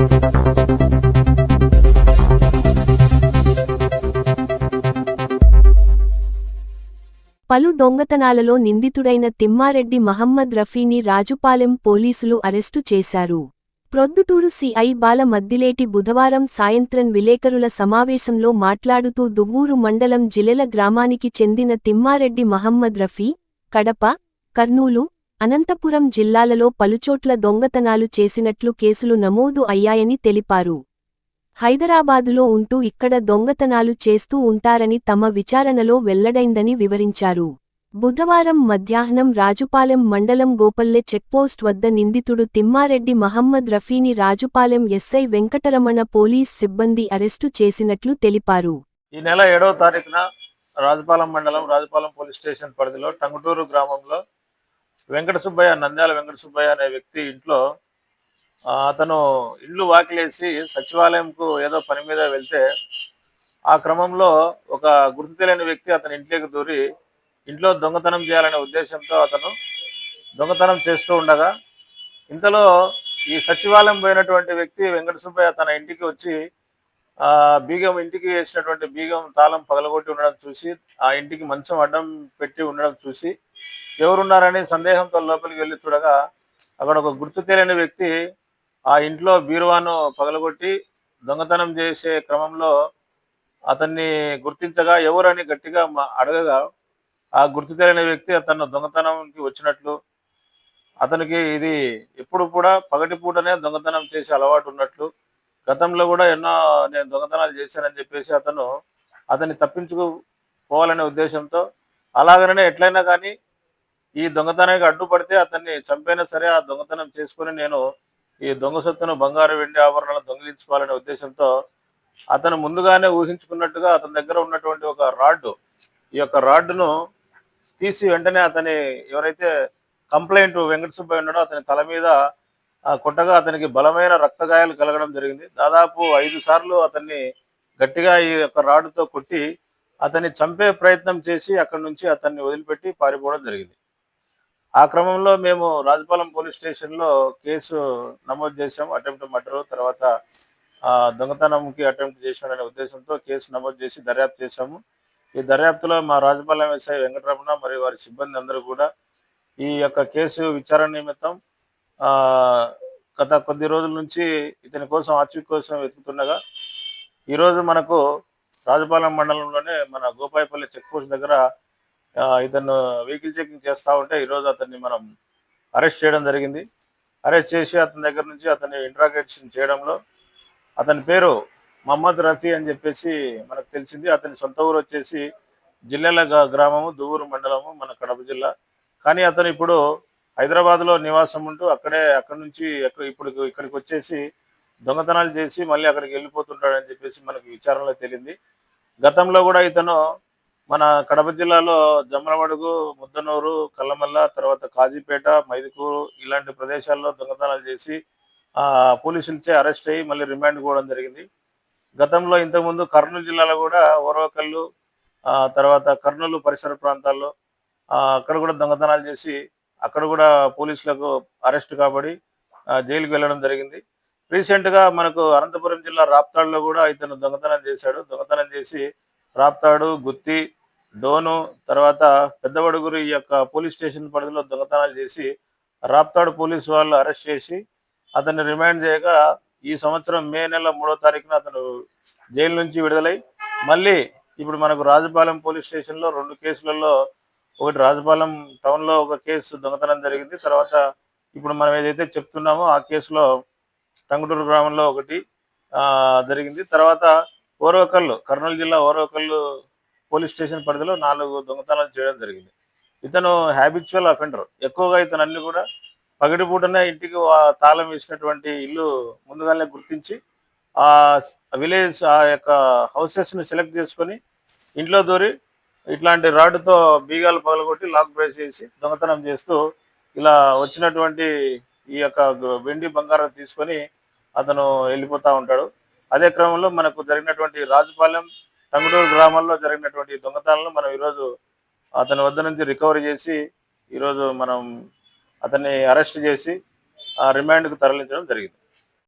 పలు దొంగతనాలలో నిందితుడైన తిమ్మారెడ్డి మహమ్మద్ రఫీని రాజుపాలెం పోలీసులు అరెస్టు చేశారు. ప్రొద్దుటూరు సిఐ బాల మద్దిలేటి బుధవారం సాయంత్రం విలేకరుల సమావేశంలో మాట్లాడుతూ దువ్వూరు మండలం జిలెల గ్రామానికి చెందిన తిమ్మారెడ్డి మహమ్మద్ రఫీ, కడప, కర్నూలు, అనంతపురం జిల్లాలలో పలుచోట్ల దొంగతనాలు చేసినట్లు కేసులు నమోదు అయ్యాయని తెలిపారు. హైదరాబాదులో ఉంటూ ఇక్కడ దొంగతనాలు చేస్తూ ఉంటారని తమ విచారణలో వెల్లడైందని వివరించారు. బుధవారం మధ్యాహ్నం రాజుపాలెం మండలం గోపల్లె చెక్పోస్ట్ వద్ద నిందితుడు తిమ్మారెడ్డి మహమ్మద్ రఫీని రాజుపాలెం ఎస్ఐ వెంకటరమణ పోలీస్ సిబ్బంది అరెస్టు చేసినట్లు తెలిపారు. ఈ నెల 7వ తారీఖున రాజుపాలెం మండలం రాజుపాలెం పోలీస్ స్టేషన్ పరిధిలో టంగుటూరు గ్రామంలో నంద్యాల వెంకట సుబ్బయ్య అనే వ్యక్తి ఇంట్లో అతను ఇల్లు వాకిలేసి సచివాలయంకు ఏదో పని మీద వెళ్తే ఆ క్రమంలో ఒక గుర్తు తెలియని వ్యక్తి అతని ఇంట్లోకి దూరి ఇంట్లో దొంగతనం చేయాలనే ఉద్దేశంతో అతను దొంగతనం చేస్తూ ఉండగా ఇంతలో ఈ సచివాలయం పోయినటువంటి వ్యక్తి వెంకట సుబ్బయ్య తన ఇంటికి వచ్చి బీగం ఇంటికి వేసినటువంటి బీగం తాళం పగలగొట్టి ఉండడం చూసి ఆ ఇంటికి మంచం అడ్డం పెట్టి ఉండడం చూసి ఎవరున్నారని సందేహంతో లోపలికి వెళ్ళి చూడగా అక్కడ ఒక గుర్తు తెలియని వ్యక్తి ఆ ఇంట్లో బీరువాను పగలగొట్టి దొంగతనం చేసే క్రమంలో అతన్ని గుర్తించగా ఎవరని గట్టిగా అడగగా ఆ గుర్తు తెలియని వ్యక్తి అతను దొంగతనంకి వచ్చినట్లు, అతనికి ఇది ఎప్పుడు కూడా పగటిపూటనే దొంగతనం చేసే అలవాటు ఉన్నట్లు, గతంలో కూడా ఎన్నో నేను దొంగతనాలు చేశానని చెప్పేసి అతన్ని తప్పించుకుపోవాలనే ఉద్దేశంతో అలాగనే ఎట్లయినా కానీ ఈ దొంగతనానికి అడ్డుపడితే అతన్ని చంపైనా సరే ఆ దొంగతనం చేసుకుని నేను ఈ దొంగ సొత్తును బంగారు వెండి ఆభరణాలను దొంగిలించుకోవాలనే ఉద్దేశంతో అతను ముందుగానే ఊహించుకున్నట్టుగా అతని దగ్గర ఉన్నటువంటి ఒక రాడ్డు, ఈ యొక్క రాడ్డును తీసి వెంటనే అతని ఎవరైతే కంప్లైంట్ వెంకట సుబ్బయ్య ఉన్నాడో అతని తల మీద కొట్టగా అతనికి బలమైన రక్తగాయాలు కలగడం జరిగింది. దాదాపు 5 సార్లు అతన్ని గట్టిగా ఈ యొక్క రాడ్డుతో కొట్టి అతన్ని చంపే ప్రయత్నం చేసి అక్కడి నుంచి అతన్ని వదిలిపెట్టి పారిపోవడం జరిగింది. ఆ క్రమంలో మేము రాజుపాలెం పోలీస్ స్టేషన్లో కేసు నమోదు చేశాం. అటెంప్ట్ మర్డర్, తర్వాత దొంగతనంకి అటెంప్ట్ చేశాడనే ఉద్దేశంతో కేసు నమోదు చేసి దర్యాప్తు చేశాము. ఈ దర్యాప్తులో మా రాజుపాలెం ఎస్ఐ వెంకటరమణ మరియు వారి సిబ్బంది అందరూ కూడా ఈ యొక్క కేసు విచారణ నిమిత్తం గత కొద్ది రోజుల నుంచి ఇతని కోసం ఆచూకీ కోసం వెతుకుతుండగా ఈరోజు మనకు రాజుపాలెం మండలంలోనే మన గోపాయపల్లి చెక్పోస్ట్ దగ్గర ఇతను వెహికల్ చెకింగ్ చేస్తూ ఉంటే ఈరోజు అతన్ని మనం అరెస్ట్ చేయడం జరిగింది. అరెస్ట్ చేసి అతని దగ్గర నుంచి అతన్ని ఇంట్రాగేషన్ చేయడంలో అతని పేరు మహమ్మద్ రఫీ అని చెప్పేసి మనకు తెలిసింది. అతని సొంత ఊరు వచ్చేసి జిల్లెల గ్రామము, దువ్వూరు మండలము, మన కడప జిల్లా. కానీ అతను ఇప్పుడు హైదరాబాద్లో నివాసం ఉంటూ అక్కడి నుంచి ఇక్కడికి వచ్చేసి దొంగతనాలు చేసి మళ్ళీ అక్కడికి వెళ్ళిపోతుంటాడని చెప్పేసి మనకు విచారణలో తేలింది. గతంలో కూడా ఇతను మన కడప జిల్లాలో జమ్మలమడుగు, ముద్దనూరు, కల్లమల్ల, తర్వాత కాజీపేట, మైదుకూరు ఇలాంటి ప్రదేశాల్లో దొంగతనాలు చేసి పోలీసులచే అరెస్ట్ అయ్యి మళ్ళీ రిమాండ్ పోవడం జరిగింది. గతంలో ఇంతకుముందు కర్నూలు జిల్లాలో కూడా ఓరవకల్లు, తర్వాత కర్నూలు పరిసర ప్రాంతాల్లో అక్కడ కూడా దొంగతనాలు చేసి అక్కడ కూడా పోలీసులకు అరెస్ట్ కాబడి జైలుకి వెళ్ళడం జరిగింది. రీసెంట్గా మనకు అనంతపురం జిల్లా రాప్తాడులో కూడా ఇతను దొంగతనం చేశాడు. దొంగతనం చేసి రాప్తాడు, గుత్తి, డోను, తర్వాత పెద్దవడుగురు ఈ యొక్క పోలీస్ స్టేషన్ పరిధిలో దొంగతనాలు చేసి రాప్తాడు పోలీసు వాళ్ళు అరెస్ట్ చేసి అతన్ని రిమాండ్ చేయగా ఈ సంవత్సరం మే నెల 3వ తారీఖున అతను జైలు నుంచి విడుదలై మళ్ళీ ఇప్పుడు మనకు రాజుపాలెం పోలీస్ స్టేషన్లో 2 కేసులలో, ఒకటి రాజుపాలెం టౌన్లో ఒక కేసు దొంగతనం జరిగింది. తర్వాత ఇప్పుడు మనం ఏదైతే చెప్తున్నామో ఆ కేసులో టంగుటూరు గ్రామంలో ఒకటి జరిగింది. తర్వాత ఓరవకల్లు, కర్నూలు జిల్లా ఓరవకల్లు పోలీస్ స్టేషన్ పరిధిలో 4 దొంగతనాలు చేయడం జరిగింది. ఇతను హ్యాబిచువల్ అఫెండర్. ఎక్కువగా ఇతను అన్ని కూడా పగటిపూటనే ఇంటికి తాళం వేసినటువంటి ఇల్లు ముందుగానే గుర్తించి ఆ విలేజ్ ఆ యొక్క హౌసెస్ని సెలెక్ట్ చేసుకొని ఇంట్లో దూరి ఇట్లాంటి రాడ్డుతో బీగాలు పగలగొట్టి లాక్ బ్రేస్ చేసి దొంగతనం చేస్తూ ఇలా వచ్చినటువంటి ఈ యొక్క వెండి బంగారం తీసుకొని అతను వెళ్ళిపోతూ ఉంటాడు. అదే క్రమంలో మనకు జరిగినటువంటి రాజుపాలెం, టంగుటూరు గ్రామాల్లో జరిగినటువంటి దొంగతనాలను మనం ఈరోజు అతని వద్ద నుంచి రికవరీ చేసి ఈరోజు మనం అతన్ని అరెస్ట్ చేసి రిమాండ్కు తరలించడం జరిగింది.